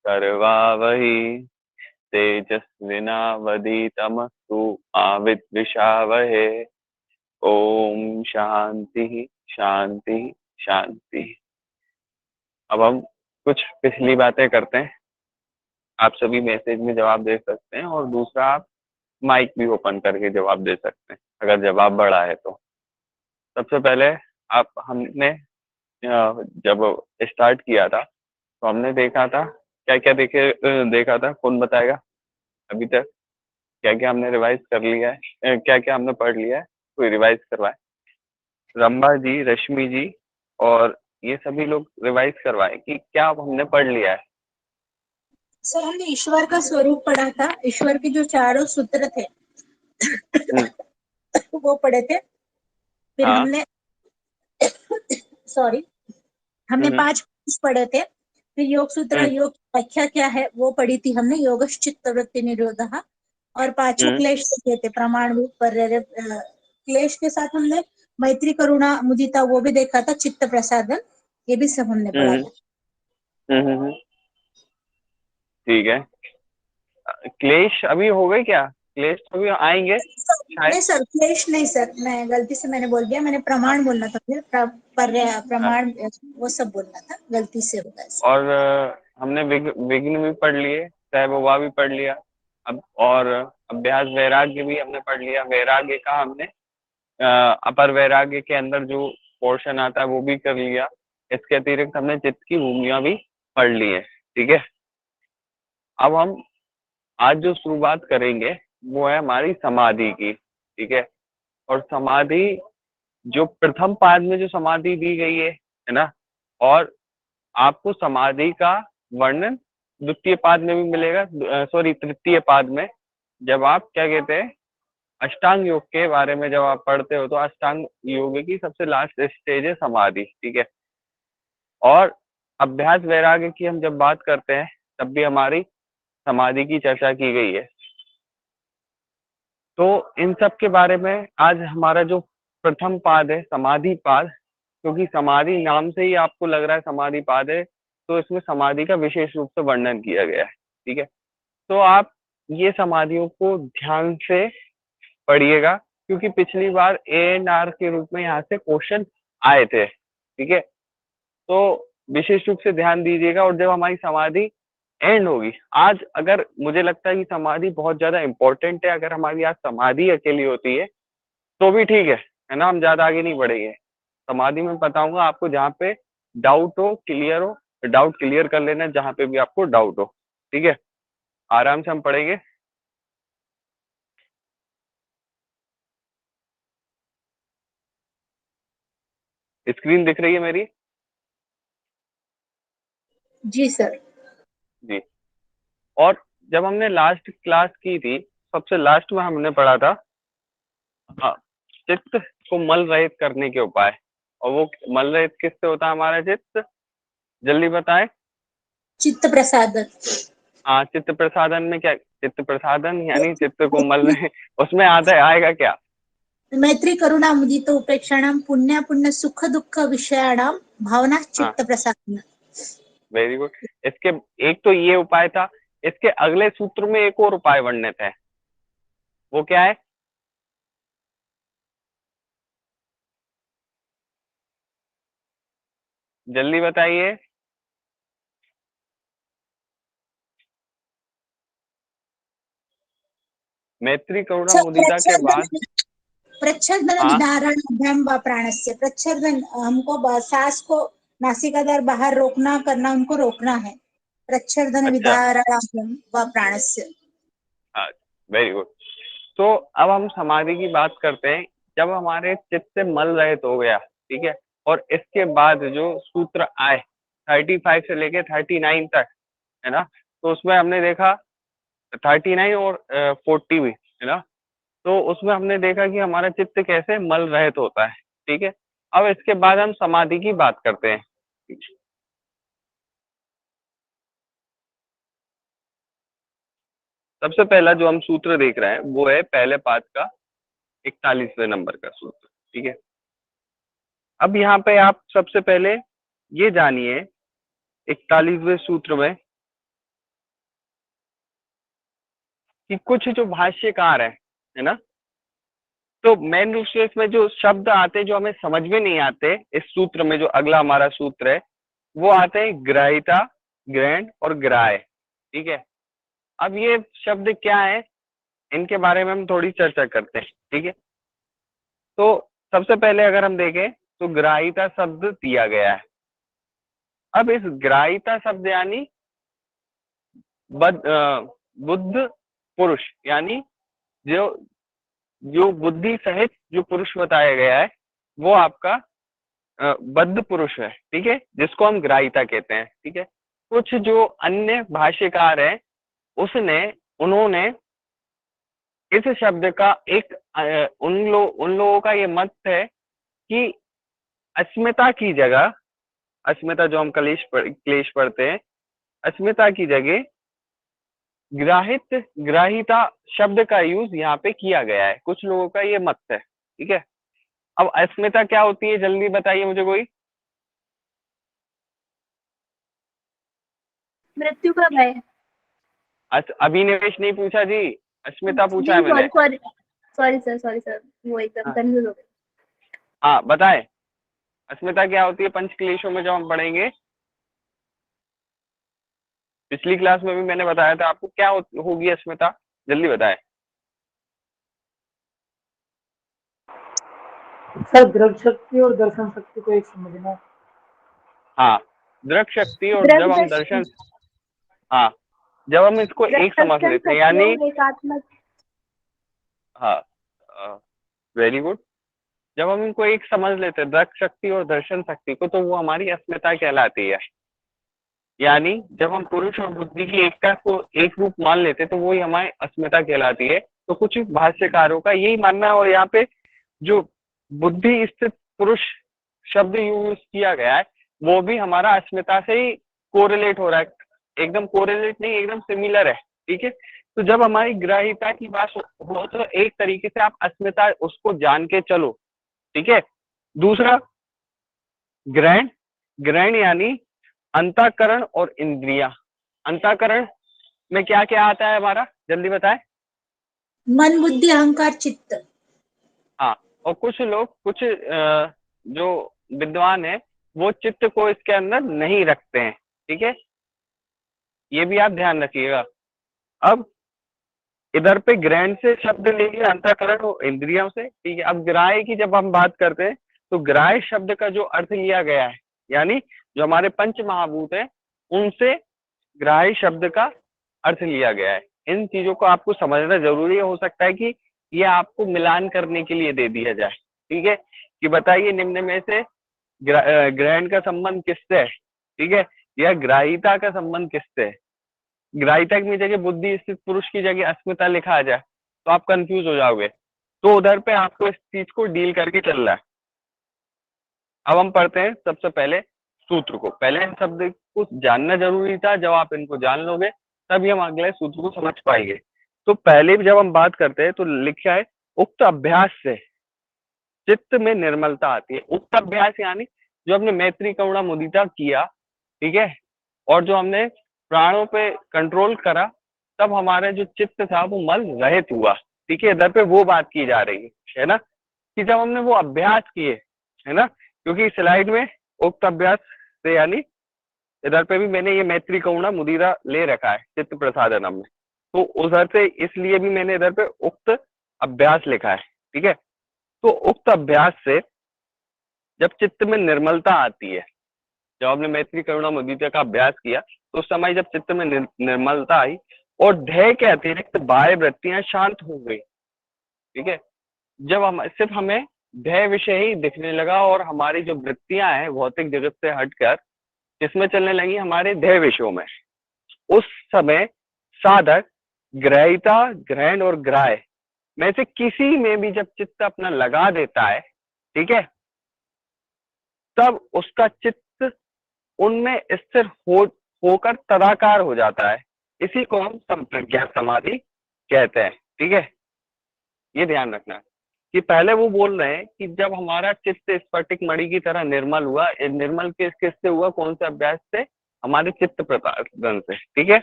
करवावहै तेजस्विनावधीतमस्तु मा विद्विषावहै। ओम शांति शांति शांति। अब हम कुछ पिछली बातें करते हैं। आप सभी मैसेज में जवाब दे सकते हैं और दूसरा आप माइक भी ओपन करके जवाब दे सकते हैं अगर जवाब बड़ा है तो। सबसे पहले आप हमने जब स्टार्ट किया था तो हमने देखा था क्या क्या देखा था, कौन बताएगा अभी तक क्या क्या हमने रिवाइज कर लिया है, क्या क्या हमने पढ़ लिया है, कोई रिवाइज करवाए। रंभा जी, रश्मि जी और ये सभी लोग रिवाइज करवाए कि क्या हमने पढ़ लिया है। सर हमने ईश्वर का स्वरूप पढ़ा था, ईश्वर के जो चारों सूत्र थे वो पढ़े थे। फिर हाँ। हमने सॉरी हमने 5 पढ़े थे। फिर योग सूत्र, योग की व्याख्या क्या है वो पढ़ी थी हमने, योगश्चित्त वृत्ति निरोधः। और 5 क्लेश देखे थे, प्रमाण रूप क्लेश के साथ हमने मैत्री करुणा मुदिता वो भी देखा था, चित्त प्रसादन, ये भी सब हमने पढ़ा था। ठीक है। क्लेश अभी हो गए क्या? क्लेश अभी आएंगे शायद। नहीं सर, क्लेश नहीं सर, मैं गलती से मैंने बोल दिया, मैंने प्रमाण बोलना था, फिर प्रमाण वो सब बोलना था, गलती से हो गया। और हमने विघ्न भी पढ़ लिए, सहबोवा भी पढ़ लिया। अब और अभ्यास वैराग्य भी हमने पढ़ लिया। वैराग्य का हमने अपर वैराग्य के अंदर जो पोर्शन आता है वो भी कर लिया। इसके अतिरिक्त हमने चित्त की भूमिया भी पढ़ ली है। ठीक है। अब हम आज जो शुरुआत करेंगे वो है हमारी समाधि की। ठीक है। और समाधि जो प्रथम पाद में जो समाधि दी गई है ना, और आपको समाधि का वर्णन द्वितीय पाद में भी मिलेगा, सॉरी तृतीय पाद में, जब आप क्या कहते हैं अष्टांग योग के बारे में जब आप पढ़ते हो तो अष्टांग योग की सबसे लास्ट स्टेज है समाधि। ठीक है। और अभ्यास वैराग्य की हम जब बात करते हैं तब भी हमारी समाधि की चर्चा की गई है। तो इन सब के बारे में आज हमारा जो प्रथम पाद है समाधि पाद, क्योंकि समाधि नाम से ही आपको लग रहा है समाधि पाद है, तो इसमें समाधि का विशेष रूप से वर्णन किया गया है। ठीक है। तो आप ये समाधियों को ध्यान से पढ़िएगा, क्योंकि पिछली बार ANR के रूप में यहाँ से क्वेश्चन आए थे। ठीक है। तो विशेष रूप से ध्यान दीजिएगा। और जब हमारी समाधि एंड होगी, आज अगर मुझे लगता है कि समाधि बहुत ज्यादा इंपॉर्टेंट है, अगर हमारी आज समाधि अकेली होती है तो भी ठीक है ना, हम ज्यादा आगे नहीं बढ़ेंगे। समाधि में बताऊंगा आपको, जहाँ पे डाउट हो क्लियर हो, डाउट क्लियर कर लेना जहाँ पे भी आपको डाउट हो। ठीक है। आराम से हम पढ़ेंगे। स्क्रीन दिख रही है मेरी? जी सर। जी। और जब हमने लास्ट क्लास की थी, सबसे लास्ट में हमने पढ़ा था चित्त को मल रहित करने के उपाय। और वो मल रहित किससे होता है हमारा चित्त? जल्दी बताएं। चित्त प्रसादन। हाँ, चित्त प्रसादन में क्या? चित्त प्रसादन यानी चित्त को मल रहे, उसमें आता है, आएगा क्या? मैत्री करुणा मुदित उपेक्षाणाम पुण्य पुण्य सुख दुख विषयाणाम भावना हाँ, चित्त प्रसादन। Very good. इसके एक तो ये उपाय था, इसके अगले सूत्र में एक और उपाय वर्णित है। वो क्या है? जल्दी बताइए। मैत्री करुणा मुदिता के बाद प्रच्छन्न हाँ। विधारण अभ्याम व प्राणस्य। प्रच्छन्न हमको सांस को नासिकादार बाहर रोकना करना, उनको रोकना है। प्रच्छन्न अच्छा। विधारण अभ्याम व प्राणस्य। हाँ, वेरी गुड। तो अब हम समाधि की बात करते हैं। जब हमारे चित्त से मल रहित हो गया, ठीक है, और इसके बाद जो सूत्र आए 35 से लेके 39 तक, है ना, तो उसमें हमने देखा 39 और 40 भी, है ना, तो उसमें हमने देखा कि हमारा चित्त कैसे मल रहित होता है। ठीक है। अब इसके बाद हम समाधि की बात करते हैं। सबसे पहला जो हम सूत्र देख रहे हैं वो है पहले पाद का 41वें नंबर का सूत्र। ठीक है। अब यहाँ पे आप सबसे पहले ये जानिए 41वें सूत्र में कि कुछ जो भाष्यकार है ना, तो मेन रूप से इसमें जो शब्द आते हैं जो हमें समझ में नहीं आते, इस सूत्र में जो अगला हमारा सूत्र है वो आते हैं ग्राहिता, ग्रहण और ग्राह्य। ठीक है, अब ये शब्द क्या है, इनके बारे में हम थोड़ी चर्चा करते हैं। ठीक है, तो सबसे पहले अगर हम देखें तो ग्राहिता शब्द दिया गया है। अब इस ग्राहिता शब्द यानी बुद्ध पुरुष, यानी जो जो बुद्धि सहित जो पुरुष बताया गया है वो आपका बद्ध पुरुष है। ठीक है, जिसको हम ग्राहिता कहते हैं। ठीक है, कुछ जो अन्य भाष्यकार है उन्होंने इस शब्द का एक उन लोगों का ये मत है कि अस्मिता की जगह, अस्मिता जो हम क्लेश पढ़ते हैं, अस्मिता की जगह ग्राहिता शब्द का यूज यहाँ पे किया गया है। कुछ लोगों का ये मत है। ठीक है, अब अस्मिता क्या होती है जल्दी बताइए मुझे कोई। मृत्यु का भय। अभिनिवेश नहीं पूछा जी, अस्मिता पूछा है मैंने। सॉरी सर, वो एकदम कंफ्यूज हो गई। हाँ बताए, अस्मिता क्या होती है पंचक्लेशों में जब हम पढ़ेंगे। पिछली क्लास में भी मैंने बताया था आपको, क्या होगी अस्मिता, जल्दी बताए। सर दृढ़ शक्ति और दर्शन शक्ति को एक समझना। हाँ, दृढ़ शक्ति और जब हम दर्शन, हाँ जब हम इसको एक समझ लेते हैं यानी एकात्मक। हाँ, वेरी गुड, जब हम इनको एक समझ लेते हैं दृढ़ शक्ति और दर्शन शक्ति को, तो वो हमारी अस्मिता कहलाती है। यानी जब हम पुरुष और बुद्धि की एकता को एक रूप मान लेते तो वही हमारी अस्मिता कहलाती है। तो कुछ भाष्यकारों का यही मानना है, और यहाँ पे जो बुद्धि स्थित पुरुष शब्द यूज किया गया है वो भी हमारा अस्मिता से ही कोरिलेट हो रहा है, एकदम कोरिलेट नहीं, एकदम सिमिलर है। ठीक है, तो जब हमारी ग्राहिता की बात हो तो एक तरीके से आप अस्मिता उसको जान के चलो। ठीक है, दूसरा ग्रहण, ग्रहण यानी अंतःकरण और इंद्रिया। अंतःकरण में क्या क्या आता है हमारा, जल्दी बताए। मन, बुद्धि, अहंकार, चित्त। हाँ, और कुछ लोग, कुछ जो विद्वान है वो चित्त को इसके अंदर नहीं रखते हैं। ठीक है, ये भी आप ध्यान रखिएगा। अब इधर पे ग्रहण से शब्द लेंगे अंतःकरण और इंद्रियों से। ठीक है, अब ग्राह्य की जब हम बात करते हैं तो ग्राह्य शब्द का जो अर्थ लिया गया है, यानी जो हमारे पंच महाभूत है उनसे ग्राह्य शब्द का अर्थ लिया गया है। इन चीजों को आपको समझना जरूरी है, हो सकता है कि ये आपको मिलान करने के लिए दे दिया जाए। ठीक है, कि बताइए निम्न में से ग्रहण का संबंध किससे है। ठीक है, या ग्राहिता का संबंध किससे है। ग्राहिता की जगह बुद्धि स्थित पुरुष की जगह अस्मिता लिखा आ जाए तो आप कंफ्यूज हो जाओगे। तो उधर पे आपको इस चीज को डील करके चल रहा है। अब हम पढ़ते हैं सबसे पहले सूत्र को। पहले इन शब्द को जानना जरूरी था, जब आप इनको जान लोगे तभी हम अगले सूत्र को समझ पाएंगे। तो पहले भी जब हम बात करते हैं तो लिखा है उक्त अभ्यास से चित्त में निर्मलता आती है। उक्त अभ्यास यानी जो हमने मैत्री करुणा मुदिता किया, ठीक है, और जो हमने प्राणों पे कंट्रोल करा, तब हमारा जो चित्त था वो मल रहित हुआ। ठीक है, इधर पे वो बात की जा रही है ना, कि जब हमने वो अभ्यास किए, है ना, क्योंकि स्लाइड में उक्त अभ्यास से यानी इधर पे भी मैंने ये मैत्री करुणा मुदिता ले रखा है चित्त प्रसादनम में, तो उधर से इसलिए भी मैंने इधर पे उक्त अभ्यास लिखा है। ठीक है, तो उक्त अभ्यास से जब चित्त में निर्मलता आती है, जब हमने मैत्री करुणा मुदिता का अभ्यास किया तो उस समय जब चित्त में निर्मलता आई और ध्येय के अतिरिक्त बाह्य वृत्तियां शांत हो गई। ठीक है, जब हम सिर्फ हमें ध्येय विषय ही दिखने लगा और हमारी जो वृत्तियां हैं भौतिक जगत से हटकर इसमें चलने लगी हमारे ध्येय विषयों में, उस समय साधक ग्रहिता, ग्रहण और ग्राह्य में से किसी में भी जब चित्त अपना लगा देता है, ठीक है, तब उसका चित्त उनमें स्थिर होकर तदाकार हो जाता है। इसी को हम संप्रज्ञात समाधि कहते हैं। ठीक है, ये ध्यान रखना कि पहले वो बोल रहे हैं कि जब हमारा चित्त स्फटिक मणि की तरह निर्मल हुआ, निर्मल किससे हुआ, कौन से अभ्यास से, हमारे चित्त प्रसादन से। ठीक है,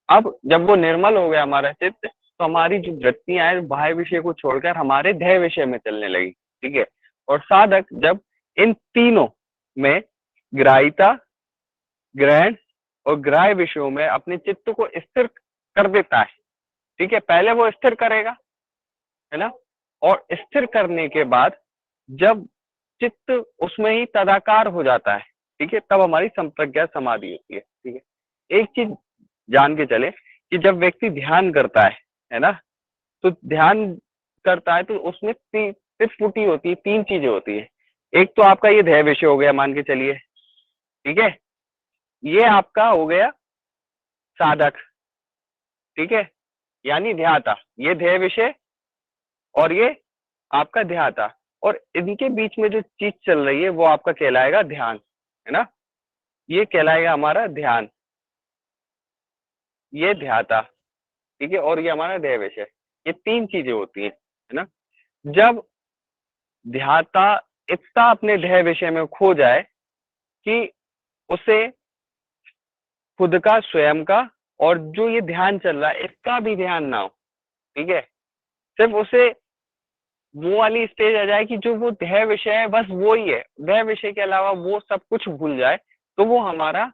अब जब वो निर्मल हो गया हमारा चित्त, तो हमारी जो वृत्तियां हैं बाह्य विषय को छोड़कर हमारे ध्येय विषय में चलने लगी। ठीक है, और साधक जब इन तीनों में ग्राह्यता, ग्रहण और ग्राह्य विषयों में अपने चित्त को स्थिर कर देता है। ठीक है, पहले वो स्थिर करेगा, है ना, और स्थिर करने के बाद जब चित्त उसमें ही तदाकार हो जाता है, ठीक है, तब हमारी संप्रज्ञात समाधि होती है। ठीक है, एक चीज जान के चले कि जब व्यक्ति ध्यान करता है ना, तो ध्यान करता है तो उसमें त्रिपुटी होती है, तीन चीजें होती है। एक तो आपका ये ध्येय विषय हो गया, मान के चलिए, ठीक है, ये आपका हो गया साधक, ठीक है, यानी ध्याता, ये ध्येय विषय और ये आपका ध्याता, और इनके बीच में जो चीज चल रही है वो आपका कहलाएगा ध्यान, है ना, ये कहलाएगा हमारा ध्यान, ये ध्याता, ठीक है, और ये हमारा ध्येय विषय। ये तीन चीजें होती है ना। जब ध्याता इतना अपने ध्येय विषय में खो जाए कि उसे खुद का, स्वयं का, और जो ये ध्यान चल रहा है इसका भी ध्यान ना हो, ठीक है, सिर्फ उसे वो वाली स्टेज आ जाए कि जो वो ध्येय विषय है बस वो ही है, ध्येय विषय के अलावा वो सब कुछ भूल जाए, तो वो हमारा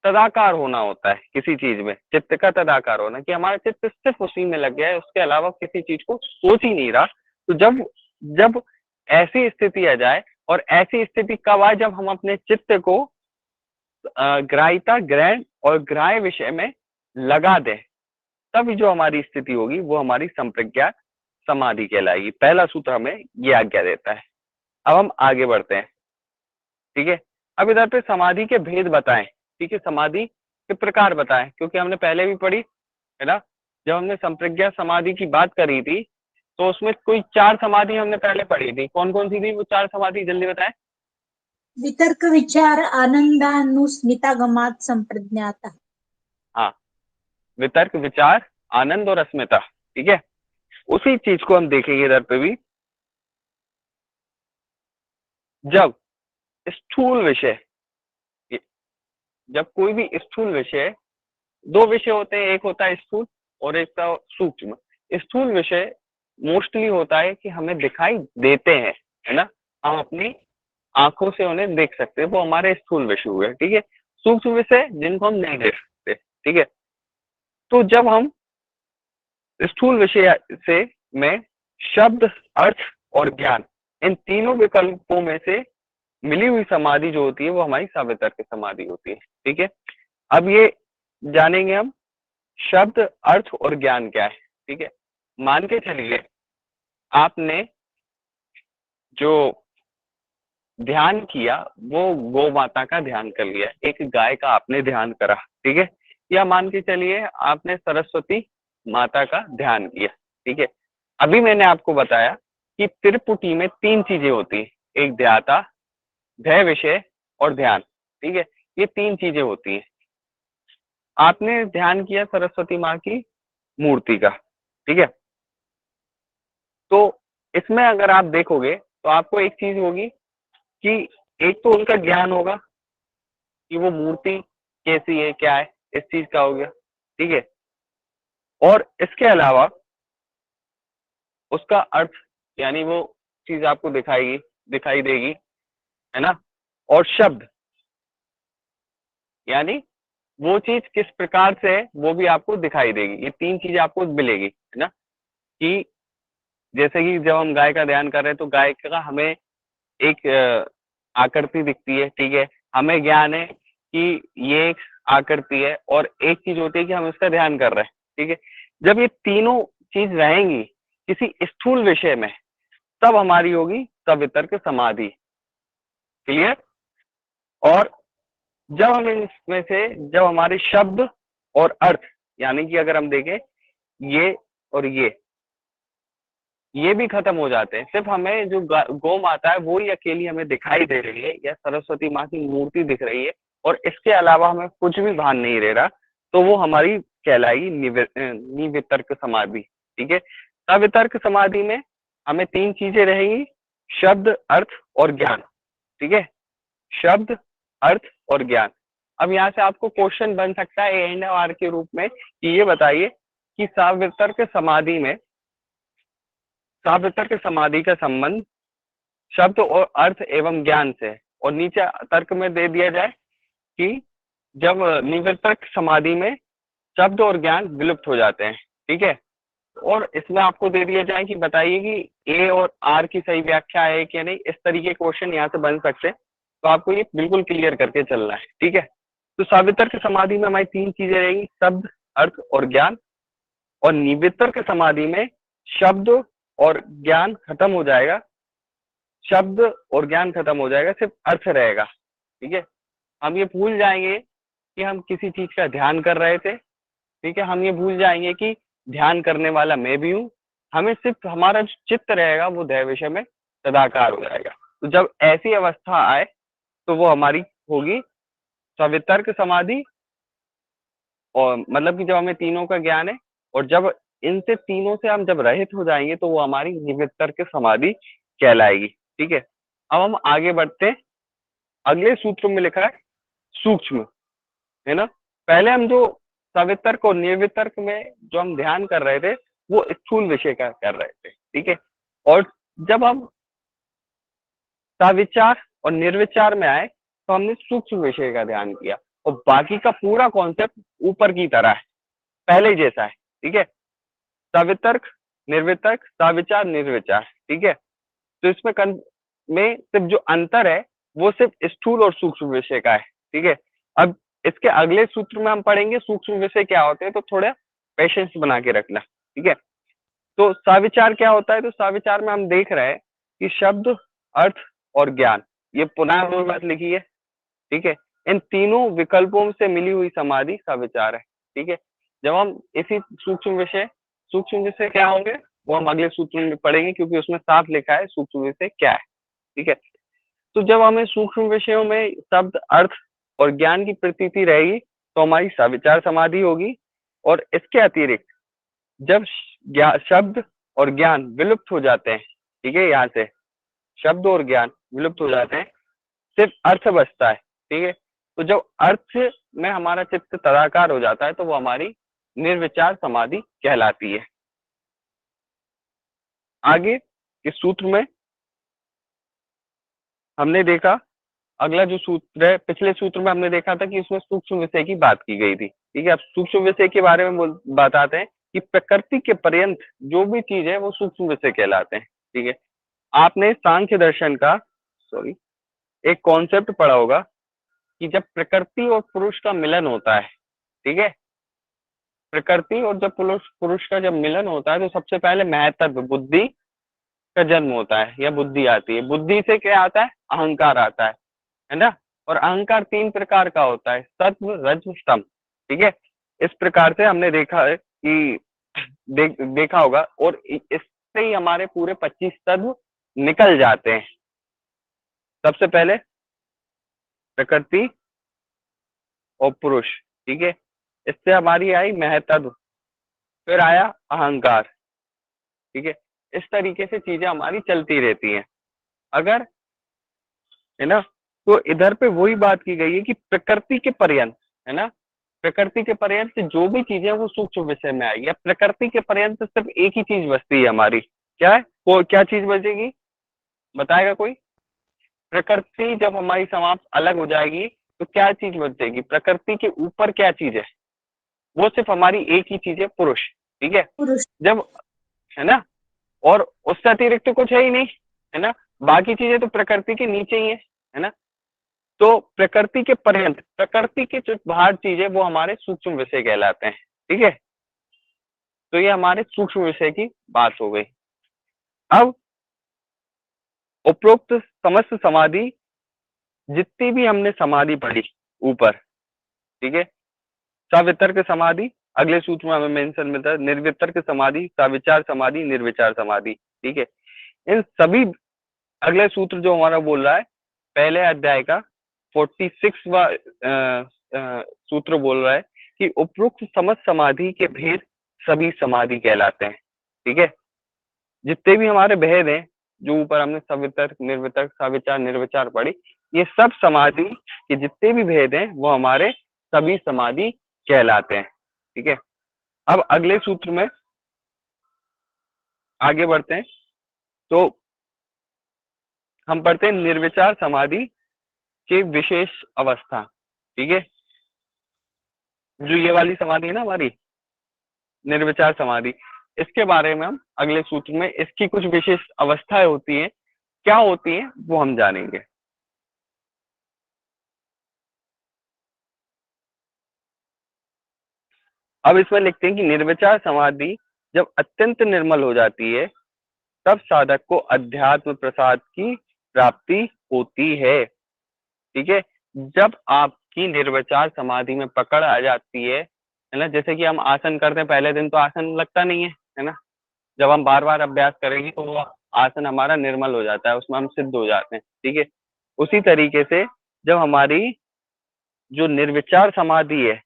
तदाकार होना होता है किसी चीज में, चित्त का तदाकार होना, कि हमारा चित्त सिर्फ उसी में लग गया है, उसके अलावा किसी चीज को सोच ही नहीं रहा। तो जब जब ऐसी स्थिति आ जाए, और ऐसी स्थिति कब आए, जब हम अपने चित्त को ग्राह्यता, ग्रहण और ग्राह्य विषय में लगा दें, तब जो हमारी स्थिति होगी वो हमारी संप्रज्ञात समाधि कहलाएगी। पहला सूत्र हमें ये आज्ञा देता है। अब हम आगे बढ़ते हैं, ठीक है। अब इधर पे समाधि के भेद बताएं, ठीक है, समाधि के प्रकार बताएं, क्योंकि हमने पहले भी पढ़ी है ना, जब हमने संप्रज्ञात समाधि की बात करी थी तो उसमें कोई 4 समाधि हमने पहले पढ़ी थी। कौन कौन सी थी वो 4 समाधि, जल्दी बताएं। वितर्क, विचार, आनंदानुस्मितागमात् संप्रज्ञातः। हाँ, वितर्क, विचार, आनंद और अस्मिता, ठीक है। उसी चीज को हम देखेंगे इधर पे भी। जब स्थूल विषय, जब कोई भी स्थूल विषय, 2 विषय होते हैं, एक होता है स्थूल और एक का सूक्ष्म। स्थूल विषय मोस्टली होता है कि हमें दिखाई देते हैं, है ना, हम अपनी आंखों से उन्हें देख सकते हैं, वो हमारे स्थूल विषय हुए, ठीक है। सूक्ष्म विषय जिनको हम नहीं देख सकते, ठीक है। तो जब हम स्थूल विषय से में शब्द, अर्थ और ज्ञान, इन तीनों विकल्पों में से मिली हुई समाधि जो होती है वो हमारी सावितर्क समाधि होती है, ठीक है। अब ये जानेंगे हम शब्द, अर्थ और ज्ञान क्या है, ठीक है। मान के चलिए आपने जो ध्यान किया वो गौ माता का ध्यान कर लिया, एक गाय का आपने ध्यान करा, ठीक है, या मान के चलिए आपने सरस्वती माता का ध्यान किया, ठीक है। अभी मैंने आपको बताया कि त्रिपुटी में 3 चीजें होती है, एक ध्याता, ध्येय विषय और ध्यान, ठीक है, ये 3 चीजें होती है। आपने ध्यान किया सरस्वती माँ की मूर्ति का, ठीक है, तो इसमें अगर आप देखोगे तो आपको एक चीज होगी कि एक तो उनका ज्ञान होगा कि वो मूर्ति कैसी है, क्या है, इस चीज का हो गया, ठीक है, और इसके अलावा उसका अर्थ, यानी वो चीज आपको दिखाई देगी, है ना, और शब्द, यानी वो चीज किस प्रकार से है वो भी आपको दिखाई देगी। ये 3 चीजें आपको मिलेगी, है ना, कि जैसे कि जब हम गाय का ध्यान कर रहे हैं तो गाय का हमें एक आकृति दिखती है, ठीक है, हमें ज्ञान है कि ये एक आकृति है, और एक चीज होती है कि हम इसका ध्यान कर रहे हैं, ठीक है। जब ये तीनों चीज रहेंगी किसी स्थूल विषय में, तब हमारी होगी सवितर्क समाधि, क्लियर। और जब हम इसमें से, जब हमारे शब्द और अर्थ, यानी कि अगर हम देखें ये और ये भी खत्म हो जाते हैं, सिर्फ हमें जो गौ माता है वो ही अकेली हमें दिखाई दे रही है, या सरस्वती माँ की मूर्ति दिख रही है, और इसके अलावा हमें कुछ भी भान नहीं रह रहा, तो वो हमारी कहलाएगी निवितर्क समाधि, ठीक है। सवितर्क समाधि में हमें 3 चीजें रहेंगी, शब्द, अर्थ और ज्ञान, ठीक है, शब्द, अर्थ और ज्ञान। अब यहाँ से आपको क्वेश्चन बन सकता है एंड आर के रूप में कि ये बताइए कि सावितर्क समाधि का संबंध शब्द और अर्थ एवं ज्ञान से, और नीचे तर्क में दे दिया जाए कि जब निवर्तक समाधि में शब्द और ज्ञान विलुप्त हो जाते हैं, ठीक है। और इसमें आपको दे दिया जाए कि बताइए कि ए और आर की सही व्याख्या है कि नहीं। इस तरीके क्वेश्चन यहाँ से बन सकते हैं, तो आपको ये बिल्कुल क्लियर करके चलना है, ठीक है। तो सावितर्क समाधि में हमारी 3 चीजें रहेंगी, शब्द, अर्थ और ज्ञान। और निवितर्क समाधि में शब्द और ज्ञान खत्म हो जाएगा, शब्द और ज्ञान खत्म हो जाएगा, सिर्फ अर्थ रहेगा, ठीक है। हम ये भूल जाएंगे कि हम किसी चीज का ध्यान कर रहे थे, ठीक है। हम ये भूल जाएंगे कि ध्यान करने वाला मैं भी हूँ। हमें सिर्फ हमारा जो चित्त रहेगा वो दैव विषय में सदाकार हो जाएगा। तो जब ऐसी अवस्था आए तो वो हमारी होगी सवितर्क समाधि, और मतलब कि जब हमें तीनों का ज्ञान है, और जब इनसे तीनों से हम जब रहित हो जाएंगे तो वो हमारी निवितर्क समाधि कहलाएगी, ठीक है। अब हम आगे बढ़ते हैं। अगले सूत्र में लिखा है सूक्ष्म, है ना। पहले हम जो सवितर्क और निर्वितर्क में जो हम ध्यान कर रहे थे वो स्थूल विषय का कर रहे थे, ठीक है। और जब हम सविचार और निर्विचार में आए तो हमने सूक्ष्म विषय का ध्यान किया, और बाकी का पूरा कॉन्सेप्ट ऊपर की तरह है, पहले जैसा है, ठीक है। सवितर्क, निर्वितर्क, सविचार, निर्विचार, ठीक है। तो इसमें में सिर्फ जो अंतर है वो सिर्फ स्थूल और सूक्ष्म विषय का है, ठीक है। अब इसके अगले सूत्र में हम पढ़ेंगे सूक्ष्म विषय क्या होते हैं, तो थोड़ा पेशेंस बना के रखना, ठीक है। तो सविचार क्या होता है, तो सविचार में हम देख रहे हैं कि शब्द, अर्थ और ज्ञान, ये पुनः बात लिखी है, ठीक है। इन तीनों विकल्पों से मिली हुई समाधि सविचार है, ठीक है। जब हम इसी सूक्ष्म विषय क्या होंगे वो हम अगले सूत्र में पढ़ेंगे, क्योंकि उसमें साफ लिखा है सूक्ष्म विषय क्या है, ठीक है। तो जब हमें सूक्ष्म विषयों में शब्द, अर्थ और ज्ञान की प्रतीति रहेगी तो हमारी सविचार समाधि होगी। और इसके अतिरिक्त जब शब्द और ज्ञान विलुप्त हो जाते हैं, ठीक है, यहाँ से शब्द और ज्ञान विलुप्त हो जाते हैं, सिर्फ अर्थ बचता है, ठीक है। तो जब अर्थ में हमारा चित्त तदाकार हो जाता है तो वो हमारी निर्विचार समाधि कहलाती है। आगे इस सूत्र में हमने देखा, अगला जो सूत्र है, पिछले सूत्र में हमने देखा था कि इसमें सूक्ष्म विषय की बात की गई थी, ठीक है। अब सूक्ष्म विषय के बारे में बताते हैं कि प्रकृति के पर्यंत जो भी चीज है वो सूक्ष्म विषय कहलाते हैं, ठीक है। आपने सांख्य दर्शन का एक कॉन्सेप्ट पढ़ा होगा कि जब प्रकृति और पुरुष का मिलन होता है, ठीक है, प्रकृति और जब पुरुष का जब मिलन होता है तो सबसे पहले महत्व बुद्धि का जन्म होता है, या बुद्धि आती है। बुद्धि से क्या आता है, अहंकार आता है ना। और अहंकार 3 प्रकार का होता है, सत्व, रज, तम, ठीक है। इस प्रकार से हमने देखा है कि देखा होगा, और इससे ही हमारे पूरे 25 तत्व निकल जाते हैं। सबसे पहले प्रकृति और पुरुष, ठीक है, इससे हमारी आई महत्व, फिर आया अहंकार, ठीक है। इस तरीके से चीजें हमारी चलती रहती हैं। अगर, है ना, तो इधर पे वही बात की गई है कि प्रकृति के पर्यंत, है ना, प्रकृति के पर्यंत से जो भी चीजें वो सूक्ष्म विषय में आएगी। या प्रकृति के पर्यंत सिर्फ एक ही चीज बचती है हमारी, क्या है वो, क्या चीज बचेगी, बताएगा कोई। प्रकृति जब हमारी समाप्त अलग हो जाएगी तो क्या चीज बचेगी, प्रकृति के ऊपर क्या चीज है, वो सिर्फ हमारी एक ही चीज है, पुरुष, ठीक है। पुरुष, जब, है ना, और उससे अतिरिक्त तो कुछ है ही नहीं, है ना, बाकी चीजें तो प्रकृति के नीचे ही है ना। तो प्रकृति के पर्यंत, प्रकृति के जो बाहर चीज है वो हमारे सूक्ष्म विषय कहलाते हैं, ठीक है। तो ये हमारे सूक्ष्म विषय की बात हो गई। अब उपरोक्त समस्त समाधि, जितनी भी हमने समाधि पढ़ी ऊपर, ठीक है, सवितर्क समाधि अगले सूत्र में हमें मेंशन मिलता है, निर्वितर्क समाधि, सविचार समाधि, निर्विचार समाधि, ठीक है। इन सभी, अगले सूत्र जो हमारा बोल रहा है पहले अध्याय का 46वां सूत्र बोल रहा है कि उपरोक्त समस्त समाधि के भेद सभी समाधि कहलाते हैं, ठीक है। जितने भी हमारे भेद हैं जो ऊपर हमने सवितर्क, निर्वितर्क, सविचार, निर्विचार पढ़ी, ये सब समाधि के जितने भी भेद हैं वो हमारे सभी समाधि कहलाते हैं, ठीक है। अब अगले सूत्र में आगे बढ़ते हैं, तो हम पढ़ते हैं निर्विचार समाधि की विशेष अवस्था। ठीक है, जो ये वाली समाधि है ना हमारी निर्विचार समाधि, इसके बारे में हम अगले सूत्र में इसकी कुछ विशेष अवस्थाएं होती हैं, क्या होती हैं वो हम जानेंगे। अब इसमें लिखते हैं कि निर्विचार समाधि जब अत्यंत निर्मल हो जाती है तब साधक को अध्यात्म प्रसाद की प्राप्ति होती है। ठीक है, जब आपकी निर्विचार समाधि में पकड़ आ जाती है ना, जैसे कि हम आसन करते हैं, पहले दिन तो आसन लगता नहीं है ना, जब हम बार बार अभ्यास करेंगे तो वो आसन हमारा निर्मल हो जाता है, उसमें हम सिद्ध हो जाते हैं। ठीक है, उसी तरीके से जब हमारी जो निर्विचार समाधि है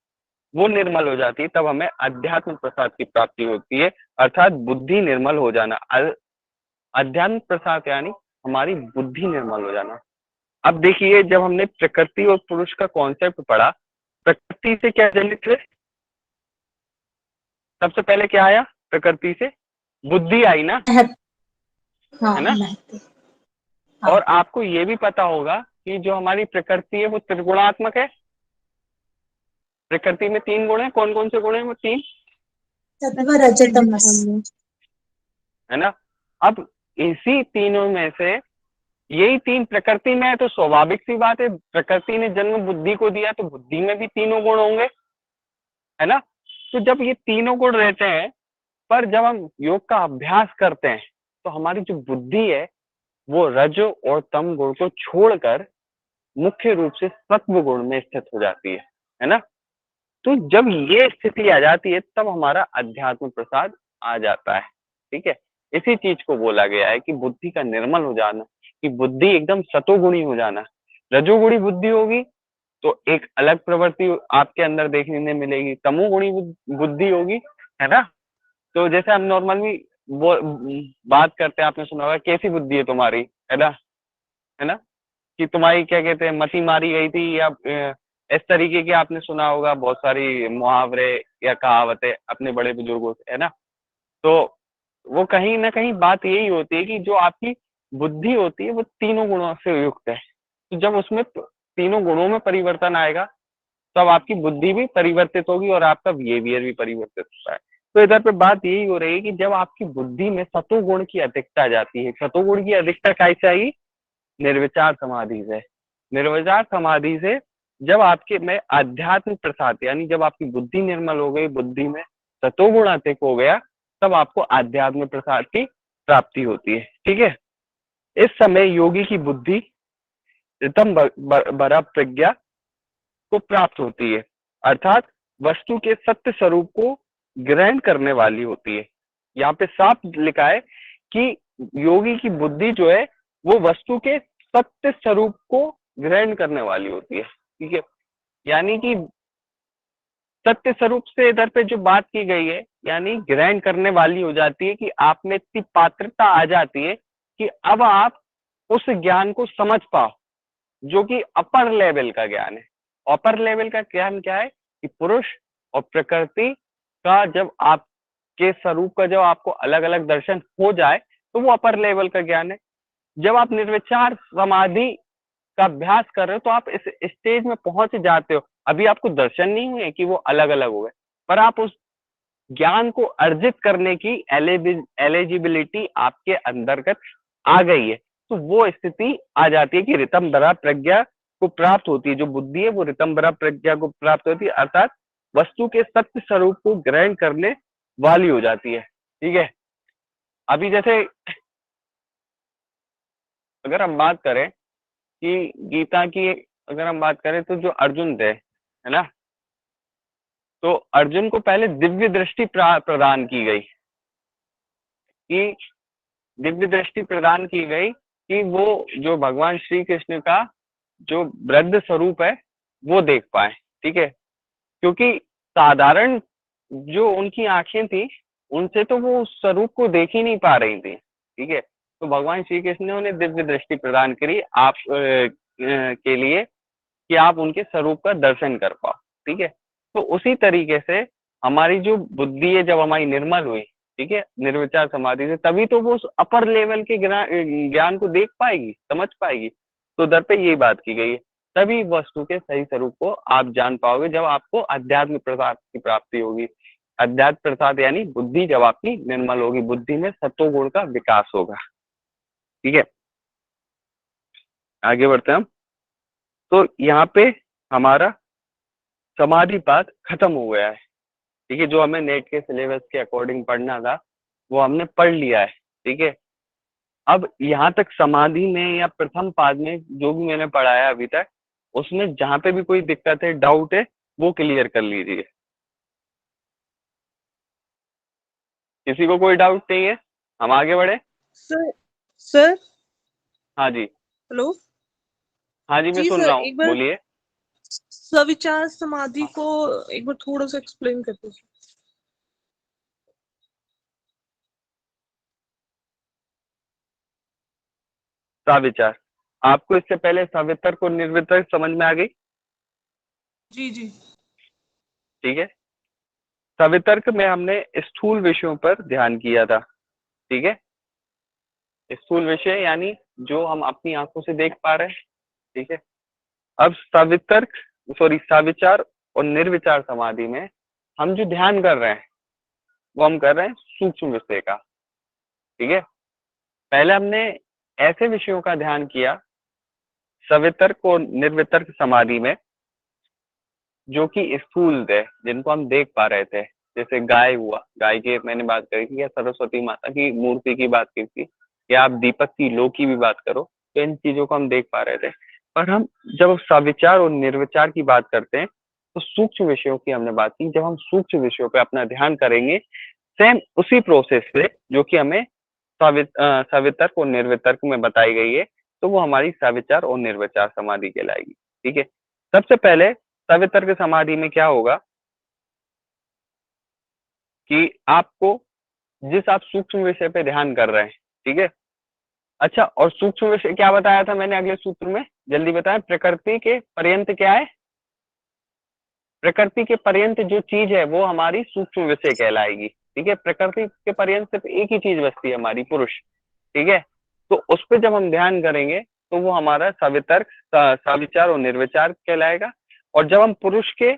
वो निर्मल हो जाती है तब हमें अध्यात्म प्रसाद की प्राप्ति होती है, अर्थात बुद्धि निर्मल हो जाना। अध्यात्म प्रसाद यानी हमारी बुद्धि निर्मल हो जाना। अब देखिए, जब हमने प्रकृति और पुरुष का कॉन्सेप्ट पढ़ा, प्रकृति से क्या जनित है, सबसे पहले क्या आया, प्रकृति से बुद्धि आई ना, हाँ, है ना। हाँ। और आपको ये भी पता होगा कि जो हमारी प्रकृति है वो त्रिगुणात्मक है। प्रकृति में 3 गुण है, कौन कौन से गुण है वो 3, सत्व रजो तमस, है ना। अब इसी तीनों में से यही 3 प्रकृति में है, तो स्वाभाविक सी बात है, प्रकृति ने जन्म बुद्धि को दिया तो बुद्धि में भी तीनों गुण होंगे, है ना। तो जब ये तीनों गुण रहते हैं, पर जब हम योग का अभ्यास करते हैं तो हमारी जो बुद्धि है वो रजो और तम गुण को छोड़कर मुख्य रूप से सत्व गुण में स्थित हो जाती है ना। तो जब ये स्थिति आ जाती है तब हमारा अध्यात्म प्रसाद आ जाता है। ठीक है, इसी चीज को बोला गया है कि बुद्धि का निर्मल हो जाना, कि बुद्धि एकदम सतोगुणी हो जाना। रजोगुणी बुद्धि होगी तो एक अलग प्रवृत्ति आपके अंदर देखने मिलेगी, तमोगुणी बुद्धि होगी, है ना। तो जैसे हम नॉर्मली वो बात करते हैं, आपने सुना होगा कैसी बुद्धि है तुम्हारी, है ना, कि तुम्हारी क्या कहते हैं मति मारी गई थी, या इस तरीके के आपने सुना होगा बहुत सारी मुहावरे या कहावतें अपने बड़े बुजुर्गों से, है ना। तो वो कहीं ना कहीं बात यही होती है कि जो आपकी बुद्धि होती है वो तीनों गुणों से युक्त है, तो जब उसमें तीनों गुणों में परिवर्तन आएगा तब आपकी बुद्धि भी परिवर्तित होगी और आपका बिहेवियर भी परिवर्तित होता है। तो इधर पे बात यही हो रही है कि जब आपकी बुद्धि में सतोगुण की अधिकता आ जाती है, सतोगुण की अधिकता कैसे आई, निर्विचार समाधि से। निर्विचार समाधि से जब आपके में आध्यात्मिक प्रसाद यानी जब आपकी बुद्धि निर्मल हो गई, बुद्धि में सतोगुण अधिक हो गया, तब आपको आध्यात्मिक प्रसाद की प्राप्ति होती है। ठीक है, इस समय योगी की बुद्धि रितम बरा प्रज्ञा को प्राप्त होती है, अर्थात वस्तु के सत्य स्वरूप को ग्रहण करने वाली होती है। यहाँ पे साफ लिखा है कि योगी की बुद्धि जो है वो वस्तु के सत्य स्वरूप को ग्रहण करने वाली होती है। ठीक है, यानी कि सत्य स्वरूप से इधर पे जो बात की गई है, यानी ग्रहण करने वाली हो जाती है कि आप में इतनी पात्रता आ जाती है कि अब आप उस ज्ञान को समझ पाओ जो कि अपर लेवल का ज्ञान है। अपर लेवल का ज्ञान क्या है कि पुरुष और प्रकृति का जब आपके स्वरूप का जब आपको अलग अलग दर्शन हो जाए तो वो अपर लेवल का ज्ञान है। जब आप निर्विचार समाधि का अभ्यास कर रहे हो तो आप इस स्टेज में पहुंच जाते हो, अभी आपको दर्शन नहीं हुए कि वो अलग अलग हो गए, पर आप उस ज्ञान को अर्जित करने की एलिजिबिलिटी आपके अंतर्गत आ गई है, तो वो स्थिति आ जाती है कि ऋतंभरा प्रज्ञा को प्राप्त होती है। जो बुद्धि है वो ऋतंभरा प्रज्ञा को प्राप्त होती है, अर्थात वस्तु के सत्य स्वरूप को ग्रहण करने वाली हो जाती है। ठीक है, अभी जैसे अगर हम बात करें कि गीता की अगर हम बात करें तो जो अर्जुन थे, है ना, तो अर्जुन को पहले दिव्य दृष्टि प्रदान की गई, कि दिव्य दृष्टि प्रदान की गई कि वो जो भगवान श्री कृष्ण का जो वृद्ध स्वरूप है वो देख पाए। ठीक है, क्योंकि साधारण जो उनकी आंखें थी उनसे तो वो उस स्वरूप को देख ही नहीं पा रही थी। ठीक है, तो भगवान श्री कृष्ण ने उन्हें दिव्य दृष्टि प्रदान करी आप के लिए कि आप उनके स्वरूप का दर्शन कर पाओ। ठीक है, तो उसी तरीके से हमारी जो बुद्धि है जब हमारी निर्मल हुई, ठीक है, निर्विचार समाधि से, तभी तो वो उस अपर लेवल के ज्ञान को देख पाएगी, समझ पाएगी। तो उधर पे यही बात की गई है, तभी वस्तु के सही स्वरूप को आप जान पाओगे जब आपको अध्यात्म प्रसाद की प्राप्ति होगी। अध्यात्म प्रसाद यानी बुद्धि जब आपकी निर्मल होगी, बुद्धि में सत्व गुण का विकास होगा। ठीक है, आगे बढ़ते हैं हम। तो यहाँ पे हमारा समाधि पाठ खत्म हो गया है। ठीक है, जो हमें नेट के सिलेबस के अकॉर्डिंग पढ़ना था वो हमने पढ़ लिया है। ठीक है, अब यहाँ तक समाधि में या प्रथम पाद में जो भी मैंने पढ़ाया अभी तक, उसमें जहां पे भी कोई दिक्कत है, डाउट है, वो क्लियर कर लीजिए। किसी को कोई डाउट नहीं है, हम आगे बढ़े। सर हाँ जी, हेलो। हाँ जी, मैं जी सुन सर, रहा हूँ, एक बार बोलिए। सविचार समाधि को एक बार थोड़ा सा एक्सप्लेन कर दीजिए। सविचार, आपको इससे पहले सवितर्क और निर्वितर्क समझ में आ गई? जी जी। ठीक है, सवितर्क में हमने स्थूल विषयों पर ध्यान किया था। ठीक है, स्थूल विषय यानी जो हम अपनी आंखों से देख पा रहे हैं। ठीक है, अब सविचार और निर्विचार समाधि में हम जो ध्यान कर रहे हैं वो हम कर रहे हैं सूक्ष्म विषय का। ठीक है, पहले हमने ऐसे विषयों का ध्यान किया सवितर्क और निर्वितर्क समाधि में जो कि स्थूल थे, जिनको हम देख पा रहे थे। जैसे गाय हुआ, गाय की मैंने बात करी थी, या सरस्वती माता की मूर्ति की बात की थी, या आप दीपक की लो की भी बात करो, तो इन चीजों को हम देख पा रहे थे। पर हम जब सविचार और निर्विचार की बात करते हैं तो सूक्ष्म विषयों की हमने बात की। जब हम सूक्ष्म विषयों पे अपना ध्यान करेंगे, सेम उसी प्रोसेस से जो कि हमें सवितर्क और निर्वितर्क में बताई गई है, तो वो हमारी सविचार और निर्विचार समाधि कहलाएगी। ठीक है, सबसे पहले सवितर्क समाधि में क्या होगा कि आपको जिस आप सूक्ष्म विषय पे ध्यान कर रहे हैं, ठीक है, अच्छा, और सूक्ष्म विषय क्या बताया था मैंने अगले सूत्र में, जल्दी बताएं। प्रकृति के पर्यंत क्या है? प्रकृति के पर्यंत जो चीज है वो हमारी सूक्ष्म विषय कहलाएगी। ठीक है, प्रकृति के पर्यंत सिर्फ एक ही चीज बचती है, हमारी पुरुष। ठीक है, तो उस पर जब हम ध्यान करेंगे तो वो हमारा सवितर्क, सविचार और निर्विचार कहलाएगा। और जब हम पुरुष के